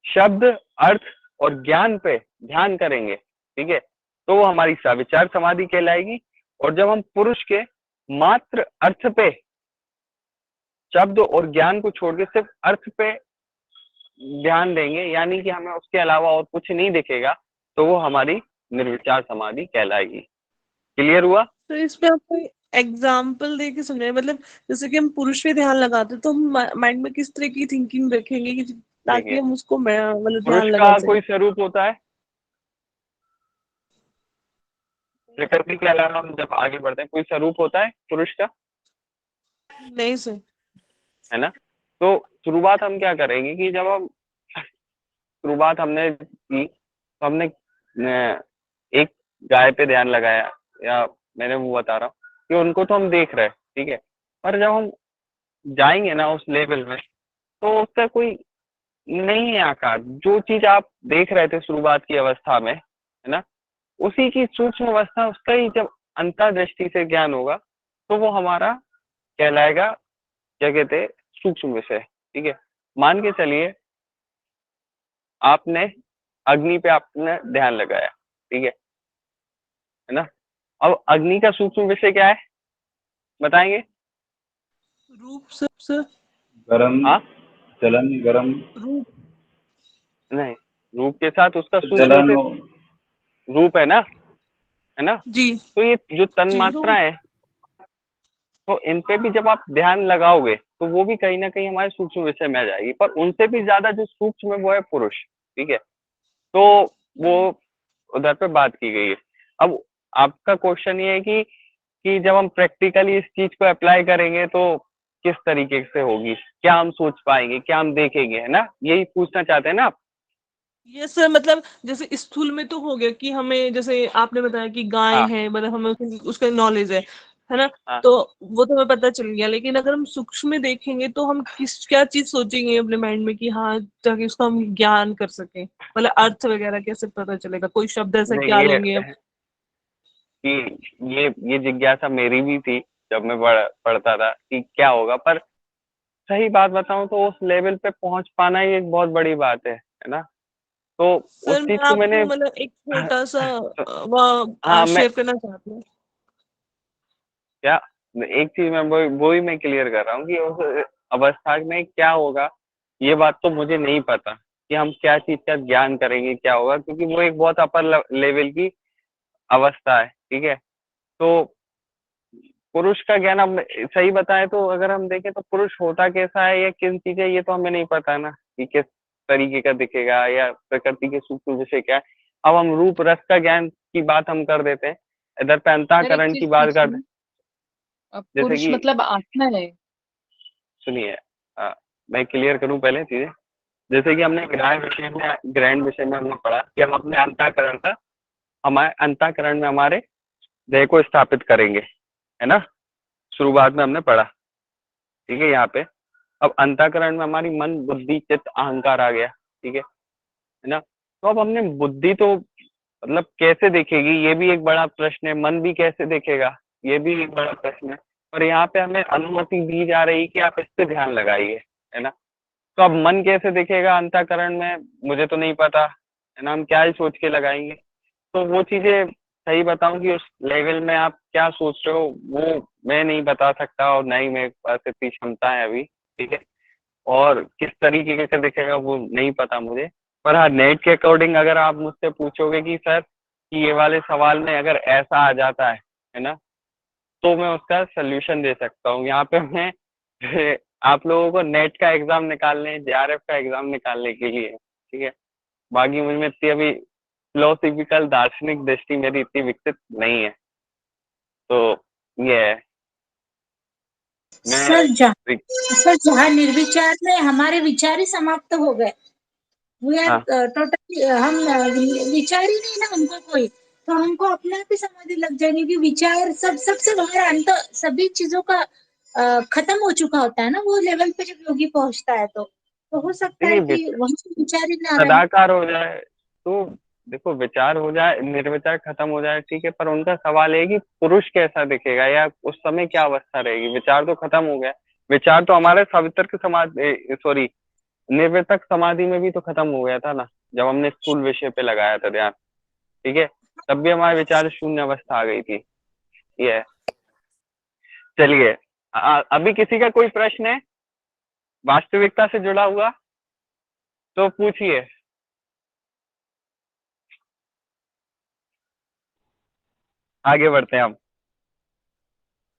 शब्द, अर्थ और ज्ञान पे ध्यान करेंगे, ठीक है, तो वो हमारी सविचार समाधि कहलाएगी। और जब हम पुरुष के मात्र अर्थ पे, शब्द और ज्ञान को छोड़ के सिर्फ अर्थ पे ध्यान देंगे, यानी कि हमें उसके अलावा और कुछ नहीं दिखेगा, तो वो हमारी निर्विचार समाधि कहलाएगी। क्लियर हुआ? तो इसमें आप कोई एग्जाम्पल दे के समझाए, मतलब जैसे कि हम पुरुष पे ध्यान लगाते तो हम माइंड में किस तरह की थिंकिंग रखेंगे कि ताकि हम उसको मतलब ध्यान पुरुष लगा का सकें। कोई स्वरूप होता है प्रकृति के अलावा, हम जब आगे बढ़ते हैं, कोई स्वरूप होता है पुरुष का? नहीं सर। है ना? तो शुरुआत हम क्या करेंगे कि जब हम शुरुआत हमने की, तो हमने एक गाय पे ध्यान लगाया, या मैंने वो बता रहा हूँ कि उनको तो हम देख रहे हैं, ठीक है, पर जब हम जाएंगे ना उस लेवल में, तो उसका कोई नहीं है आकार। जो चीज आप देख रहे थे शुरुआत की अवस्था में, है ना, उसी की सूक्ष्म अवस्था, उसका ही जब अंतर्दृष्टि से ज्ञान होगा, तो वो हमारा कहलाएगा, क्या कहते हैं, सूक्ष्म विषय। ठीक है, मान के चलिए आपने अग्नि पे आपने ध्यान लगाया, ठीक है ना, अब अग्नि का सूक्ष्म विषय क्या है बताएंगे? रूप सर। गरम, हाँ, जलन, गरम, रूप नहीं, रूप के साथ उसका सूक्ष्म जलन विषय रूप है ना। जी तो ये जो तन जी। मात्रा है, तो इन पे भी जब आप ध्यान लगाओगे तो वो भी कहीं ना कहीं हमारे सूक्ष्म विषय में आ जाएगी, पर उनसे भी ज्यादा जो सूक्ष्म है वो है पुरुष। ठीक है, तो वो उधर पे बात की गई है। अब आपका क्वेश्चन ये है कि जब हम प्रैक्टिकली इस चीज को अप्लाई करेंगे तो किस तरीके से होगी, क्या हम सोच पाएंगे, क्या हम देखेंगे, है ना, यही पूछना चाहते हैं ना आप? ये सर, मतलब जैसे स्थूल में तो हो गया कि हमें, जैसे आपने बताया कि गाय हाँ, है, मतलब हमें उसका नॉलेज है, है ना। हाँ। तो वो तो हमें पता चल गया, लेकिन अगर हम सूक्ष्म में देखेंगे तो हम क्या चीज सोचेंगे अपने माइंड में कि हाँ, ताकि उसका हम ज्ञान कर सके, मतलब अर्थ वगैरह कैसे पता चलेगा, कोई शब्द ऐसा क्या देखिए लेंगे। कि ये जिज्ञासा मेरी भी थी जब मैं पढ़ता था कि क्या होगा, पर सही बात बताऊं तो उस लेवल पे पहुंच पाना ही एक बहुत बड़ी बात है ना। तो उस सर मैं चीज को मैंने आपको मतलब एक छोटा सा वो हाँ मैं शेयर करना चाहती हूँ। क्या एक चीज मैं वो ही मैं क्लियर कर रहा हूँ कि उस अवस्था में क्या होगा, ये बात तो मुझे नहीं पता कि हम क्या चीज का ज्ञान करेंगे क्या होगा, क्योंकि वो एक बहुत अपर लेवल की अवस्था है। ठीक है। तो पुरुष का ज्ञान, अब सही बताएं तो अगर हम देखें तो पुरुष होता कैसा है या किन चीजें, ये तो हमें नहीं पता ना कि किस तरीके का दिखेगा या प्रकृति के सूक्ष्म विषय क्या है। अब हम रूप रस का ज्ञान की बात हम कर देते हैं, इधर पे सर एक अंतःकरण की चीज बात कर, पूछना, जैसे पुरुष कि मतलब आत्मा है। सुनिए, मैं क्लियर करूं पहले चीजें। जैसे कि हमने ग्रहण विषय में हमने पढ़ा कि हम अपने अंतःकरण का, हमारे अंतःकरण में हमारे देह को स्थापित करेंगे, है ना। शुरुआत में हमने पढ़ा। ठीक है। यहाँ पे अब अंतःकरण में हमारी मन बुद्धि चित्त अहंकार आ गया। ठीक है ना। तो अब हमने बुद्धि तो मतलब कैसे देखेगी, ये भी एक बड़ा प्रश्न है। मन भी कैसे देखेगा, ये भी एक बड़ा प्रश्न है। और यहाँ पे हमें अनुमति दी जा रही कि आप इस पे ध्यान लगाइए, है ना। तो अब मन कैसे देखेगा अंतःकरण में, मुझे तो नहीं पता, है ना। हम क्या ही सोच के लगाएंगे। तो वो चीजें सही बताऊं कि उस लेवल में आप क्या सोच रहे हो वो मैं नहीं बता सकता, और ना ही मेरे पास इतनी क्षमता है अभी। ठीक है। और किस तरीके से दिखेगा वो नहीं पता मुझे। पर हाँ, नेट के अकॉर्डिंग अगर आप मुझसे पूछोगे कि सर कि ये वाले सवाल में अगर ऐसा आ जाता है ना, तो मैं उसका सोल्यूशन दे सकता हूँ। यहाँ पे मैं आप लोगों को नेट का एग्जाम निकालने, जेआरएफ का एग्जाम निकालने के लिए, ठीक है। बाकी मुझ में इतनी अभी फिलोसफिकल दार्शनिक दृष्टि मेरी इतनी विकसित नहीं है। तो ये है। सर मैं सर जहाँ निर्विचार में हमारे विचार ही समाप्त हो गए, वी आर हाँ टोटली, हम विचार ही नहीं ना हमको कोई, तो हमको अपने आप ही समाधि लग जाएगी कि विचार सबसे बाहर अंत सभी चीजों का खत्म हो चुका होता है ना वो लेवल पे जब योगी पहुंचता है। तो हो सकता है देखिए, कि वहां से विचार ही ना रहे। सदाकार हो जाए तो देखो, विचार हो जाए, निर्विचार खत्म हो जाए, ठीक है। पर उनका सवाल है कि पुरुष कैसा दिखेगा या उस समय क्या अवस्था रहेगी। विचार तो खत्म हो गया। विचार तो हमारे सवितर की समाधि, सॉरी, निर्वितक समाधि में भी तो खत्म हो गया था ना, जब हमने स्थूल विषय पे लगाया था ध्यान। ठीक है। तब भी हमारे विचार शून्य अवस्था आ गई थी। ये है। चलिए, अभी किसी का कोई प्रश्न है वास्तविकता से जुड़ा हुआ तो पूछिए। आगे बढ़ते हैं हम।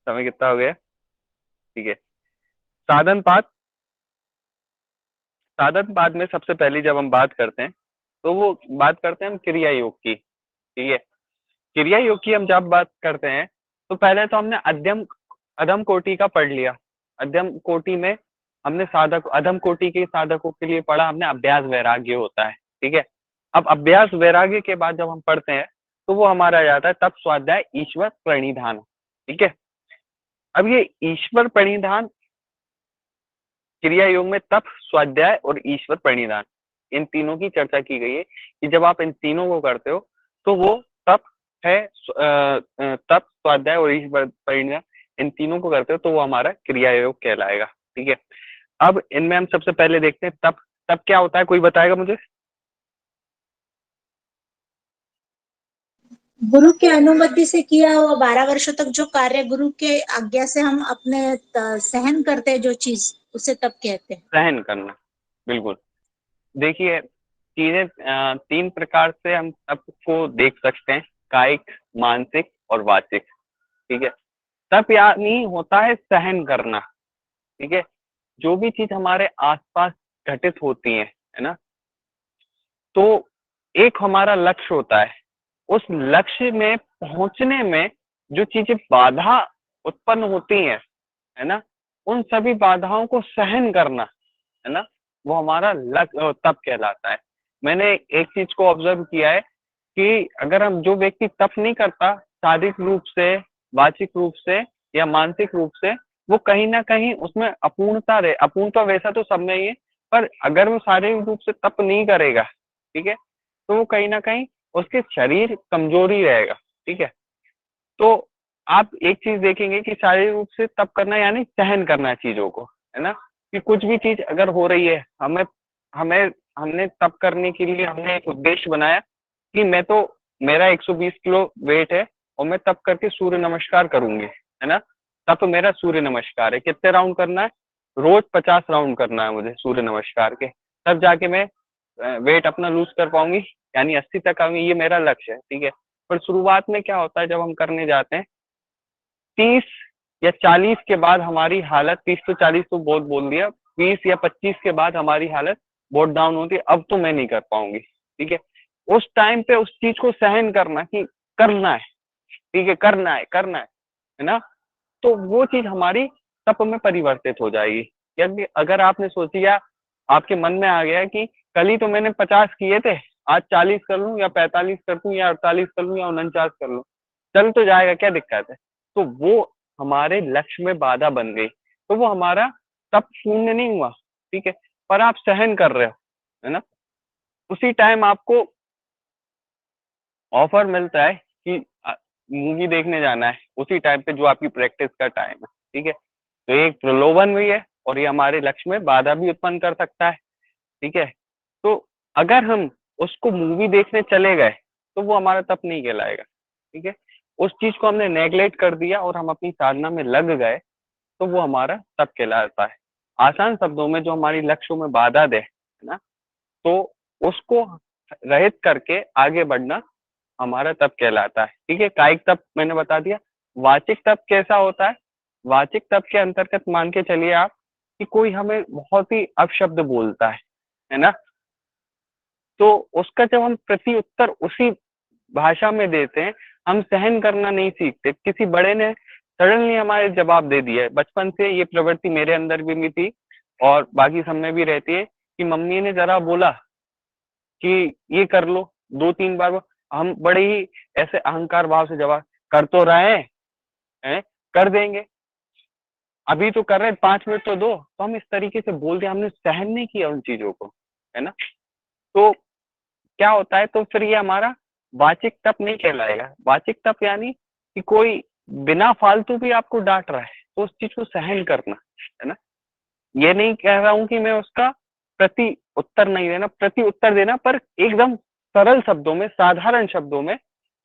समय कितना हो गया। ठीक है। साधन पाठ, साधन पाठ में सबसे पहली जब हम बात करते हैं तो वो बात करते हैं हम क्रिया योग की। ठीक है। क्रिया योग की हम जब बात करते हैं तो पहले तो हमने अधम कोटि का पढ़ लिया। अधम कोटि में हमने साधक, अधम कोटि के साधकों के लिए पढ़ा हमने अभ्यास वैराग्य होता है। ठीक है। अब अभ्यास वैराग्य के बाद जब हम पढ़ते हैं तो वो हमारा आ जाता है तप स्वाध्याय ईश्वर प्रणिधान। ठीक है। अब ये ईश्वर प्रणिधान, क्रिया योग में तप स्वाध्याय और ईश्वर प्रणिधान, इन तीनों की चर्चा की गई है कि जब आप इन तीनों को करते हो तो वो तप है, तप स्वाध्याय और ईश्वर प्रणिधान, इन तीनों को करते हो तो वो हमारा क्रिया योग कहलाएगा। ठीक है। अब इनमें हम सबसे पहले देखते हैं तप। तप क्या होता है, कोई बताएगा मुझे। गुरु के अनुमति से किया हुआ 12 वर्षों तक जो कार्य गुरु के आज्ञा से हम अपने सहन करते हैं जो चीज, उसे तब कहते हैं। सहन करना, बिल्कुल। देखिए, चीजें तीन प्रकार से हम तप को देख सकते हैं, कायिक, मानसिक और वाचिक। ठीक है। तप यानी होता है सहन करना। ठीक है। जो भी चीज हमारे आसपास घटित होती है ना, तो एक हमारा लक्ष्य होता है। उस लक्ष्य में पहुंचने में जो चीजें बाधा उत्पन्न होती है ना, उन सभी बाधाओं को सहन करना, है ना, वो हमारा लक्ष्य तप कहलाता है। मैंने एक चीज को ऑब्जर्व किया है कि अगर हम, जो व्यक्ति तप नहीं करता शारीरिक रूप से, वाचिक रूप से या मानसिक रूप से वो कहीं ना कहीं उसमें अपूर्णता रहे। अपूर्णता वैसा तो सब में ही है, पर अगर वो शारीरिक रूप से तप नहीं करेगा, ठीक है, तो वो कहीं ना कहीं उसके शरीर कमजोरी रहेगा। ठीक है, तो आप एक चीज देखेंगे कि शारीरिक रूप से तप करना यानी सहन करना है चीजों को, है ना, कि कुछ भी चीज अगर हो रही है, हमें हमें हमने तप करने के लिए हमने एक उद्देश्य बनाया कि मैं तो मेरा 120 किलो वेट है और मैं तप करके सूर्य नमस्कार करूंगी, है ना। तप मेरा सूर्य नमस्कार है। कितने राउंड करना है? रोज 50 राउंड करना है मुझे सूर्य नमस्कार के, तब जाके मैं वेट अपना लूज कर पाऊंगी, यानी 80 तक आऊंगी। ये मेरा लक्ष्य है। ठीक है, पर शुरुआत में क्या होता है जब हम करने जाते हैं, 30 या 40 के बाद हमारी हालत, 30 तो 40 तो बहुत बोल दिया, 20 या 25 के बाद हमारी हालत बहुत डाउन होती है। अब तो मैं नहीं कर पाऊंगी। ठीक है, उस टाइम पे उस चीज को सहन करना कि करना है, ठीक है, करना है, करना है ना, तो वो चीज हमारी तप में परिवर्तित हो जाएगी। क्योंकि अगर आपने सोच लिया, आपके मन में आ गया कि कल ही तो मैंने 50 किए थे, आज 40 कर लूं या 45 कर लूं या 48 कर लूं या 49 कर लूं, चल तो जाएगा, क्या दिक्कत है। तो वो हमारे लक्ष्य में बाधा बन गई, तो वो हमारा तप शून्य नहीं हुआ। ठीक है, पर आप सहन कर रहे हो, है ना। उसी टाइम आपको ऑफर मिलता है कि मूवी देखने जाना है, उसी टाइम पे जो आपकी प्रैक्टिस का टाइम है। ठीक है, तो एक प्रलोभन भी है और ये हमारे लक्ष्य में बाधा भी उत्पन्न कर सकता है। ठीक है, तो अगर हम उसको मूवी देखने चले गए तो वो हमारा तप नहीं कहलाएगा। ठीक है, उस चीज को हमने नेग्लेक्ट कर दिया और हम अपनी साधना में लग गए तो वो हमारा तप कहलाता है। आसान शब्दों में जो हमारी लक्ष्यों में बाधा दे, है ना, तो उसको रहित करके आगे बढ़ना हमारा तप कहलाता है। ठीक है, कायिक तप मैंने बता दिया। वाचिक तप कैसा होता है? वाचिक तप के अंतर्गत मान के चलिए आप कि कोई हमें बहुत ही अपशब्द बोलता है ना, तो उसका जब हम प्रति उत्तर उसी भाषा में देते हैं, हम सहन करना नहीं सीखते। किसी बड़े ने सडनली हमारे जवाब दे दिया है, बचपन से ये प्रवृत्ति मेरे अंदर भी थी और बाकी सब में भी रहती है कि मम्मी ने जरा बोला कि ये कर लो, 2-3 बार हम बड़े ही ऐसे अहंकार भाव से जवाब कर तो रहे हैं, कर देंगे, अभी तो कर रहे हैं, 5 मिनट तो दो। तो हम इस तरीके से बोल दिया, हमने सहन नहीं किया उन चीजों को, है ना। तो क्या होता है, तो फिर ये हमारा वाचिक तप नहीं कहलाएगा। वाचिक तप यानी कि कोई बिना फालतू भी आपको डांट रहा है तो उस चीज को सहन करना, है ना। ये नहीं कह रहा हूं कि मैं उसका प्रति उत्तर नहीं देना, प्रति उत्तर देना, पर एकदम सरल शब्दों में, साधारण शब्दों में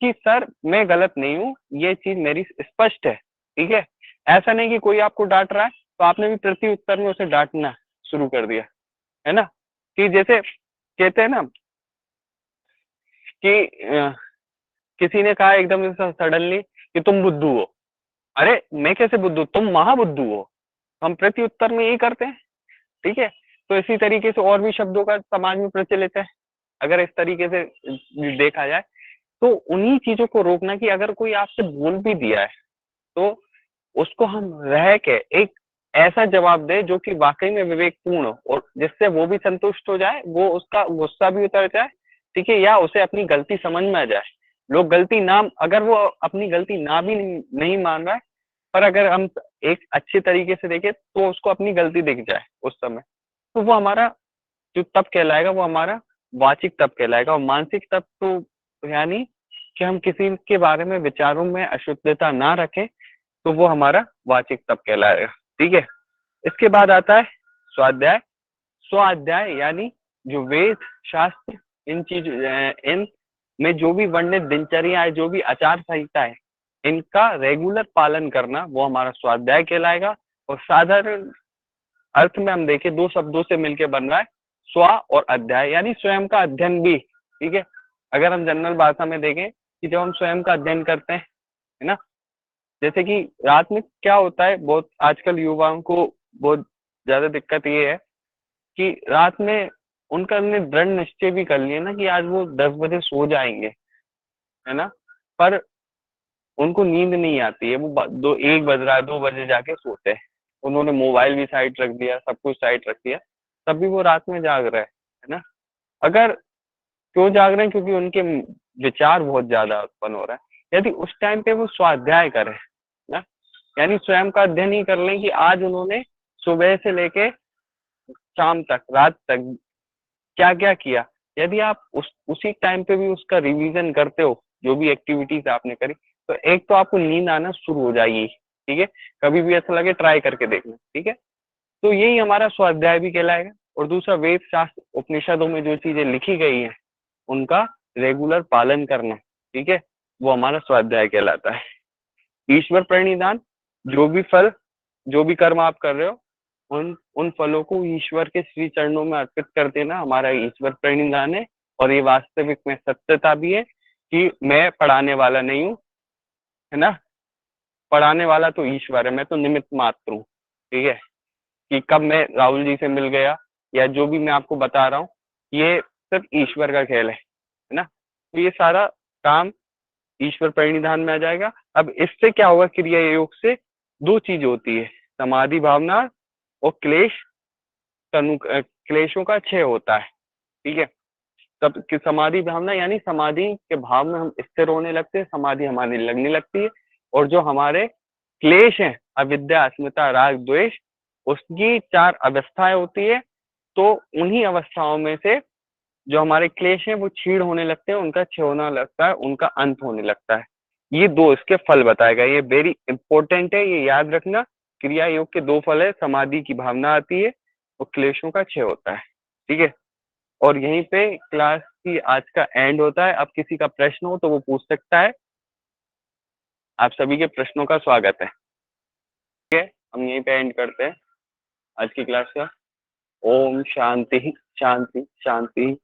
कि सर मैं गलत नहीं हूं, ये चीज मेरी स्पष्ट है। ठीक है, ऐसा नहीं कि कोई आपको डांट रहा है तो आपने भी प्रति उत्तर में उसे डांटना शुरू कर दिया, है ना। कि जैसे कहते हैं ना कि किसी ने कहा एकदम सडनली कि तुम बुद्धू हो। अरे मैं कैसे बुद्धू, तुम महाबुद्धू हो। हम प्रति उत्तर में यही करते हैं। ठीक है, तो इसी तरीके से और भी शब्दों का समाज में प्रचलित है। अगर इस तरीके से देखा जाए तो उन्हीं चीजों को रोकना कि अगर कोई आपसे बोल भी दिया है तो उसको हम रह के एक ऐसा जवाब दे जो कि वाकई में विवेकपूर्ण हो और जिससे वो भी संतुष्ट हो जाए, वो उसका गुस्सा भी उतर जाए। ठीक है, या उसे अपनी गलती समझ में आ जाए। लोग गलती ना, अगर वो अपनी गलती ना भी नहीं मान रहा है, पर अगर हम एक अच्छे तरीके से देखें तो उसको अपनी गलती दिख जाए उस समय, तो वो हमारा जो तप कहलाएगा वो हमारा वाचिक तप कहलाएगा। और मानसिक तप तो यानी कि हम किसी के बारे में विचारों में अशुद्धता ना रखें, तो वो हमारा वाचिक तप कहलाएगा। ठीक है, इसके बाद आता है स्वाध्याय। स्वाध्याय यानी जो वेद शास्त्र इन में जो भी वर्णित दिनचर्या है, जो भी आचार संहिता है, इनका रेगुलर पालन करना वो हमारा स्वाध्याय कहलाएगा। और साधारण अर्थ में हम देखें 2 शब्दों से मिलकर बन रहा है स्व और अध्याय, यानी स्वयं का अध्ययन भी। ठीक है, अगर हम जनरल भाषा में देखें कि जब हम स्वयं का अध्ययन करते हैं, है ना, जैसे कि रात में क्या होता है, बहुत आजकल युवाओं को बहुत ज्यादा दिक्कत ये है कि रात में उनका ने दृढ़ निश्चय भी कर लिया ना कि आज वो 10 बजे सो जाएंगे, है ना, पर उनको नींद नहीं आती है। वो 1 बज रहा है, 2 बजे जाके सोते हैं। उन्होंने मोबाइल भी साइड रख दिया, सब कुछ साइड रख दिया, तब भी वो रात में जाग रहे है ना। अगर क्यों जाग रहे हैं? क्योंकि उनके विचार बहुत ज्यादा उत्पन्न हो रहा है। यदि उस टाइम पे वो स्वाध्याय करे ना, यानी स्वयं का अध्ययन ही कर लें कि आज उन्होंने सुबह से लेके शाम तक, रात तक क्या क्या किया। यदि आप उसी टाइम पे भी उसका रिवीजन करते हो, जो भी एक्टिविटीज आपने करी, तो एक तो आपको नींद आना शुरू हो जाएगी। ठीक है, कभी भी ऐसा लगे ट्राई करके देखना। ठीक है, तो यही हमारा स्वाध्याय भी कहलाएगा। और दूसरा, वेद शास्त्र उपनिषदों में जो चीजें लिखी गई हैं उनका रेगुलर पालन करना, ठीक है, वो हमारा स्वाध्याय कहलाता है। ईश्वर प्रणिधान, जो भी फल, जो भी कर्म आप कर रहे हो, उन फलों को ईश्वर के श्री चरणों में अर्पित कर देना हमारा ईश्वर प्रणिधान है। और ये वास्तविक में सत्यता भी है कि मैं पढ़ाने वाला नहीं हूँ, है ना, पढ़ाने वाला तो ईश्वर है, मैं तो निमित्त मात्र हूँ। ठीक है, कि कब मैं राहुल जी से मिल गया या जो भी मैं आपको बता रहा हूँ, ये सिर्फ ईश्वर का खेल है ना। तो ये सारा काम ईश्वर प्रणिधान में आ जाएगा। अब इससे क्या होगा, क्रिया योग से दो चीज होती है, समाधि भावना और क्लेशों का क्षय होता है। ठीक है, तब कि समाधि भावना यानी समाधि के भाव में हम स्थिर होने लगते हैं, समाधि हमारी लगने लगती है। और जो हमारे क्लेश हैं, अविद्या, अस्मिता, राग, द्वेष, उसकी 4 अवस्थाएं होती है। तो उन्हीं अवस्थाओं में से जो हमारे क्लेश हैं वो क्षीण होने लगते हैं, उनका क्षय होना लगता है, उनका अंत होने लगता है। ये दो इसके फल बताएगा, ये वेरी इंपॉर्टेंट है, ये याद रखना। क्रिया योग के 2 फल है, समाधि की भावना आती है और क्लेशों का क्षय होता है। ठीक है, और यहीं पे क्लास की आज का एंड होता है। अब किसी का प्रश्न हो तो वो पूछ सकता है। आप सभी के प्रश्नों का स्वागत है। ठीक है, हम यहीं पे एंड करते हैं आज की क्लास का। ओम शांति शांति शांति।